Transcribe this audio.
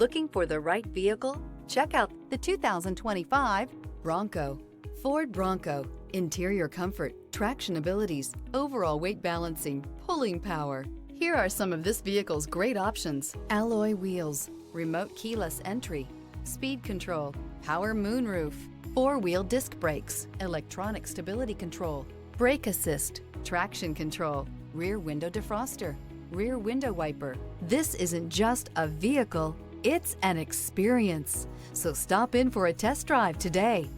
Looking for the right vehicle? Check out the 2025 Bronco. Ford Bronco. Interior comfort, traction abilities, overall weight balancing, pulling power. Here are some of this vehicle's great options: alloy wheels, remote keyless entry, speed control, power moonroof, four-wheel disc brakes, electronic stability control, brake assist, traction control, rear window defroster, rear window wiper. This isn't just a vehicle, it's an experience. So stop in for a test drive today.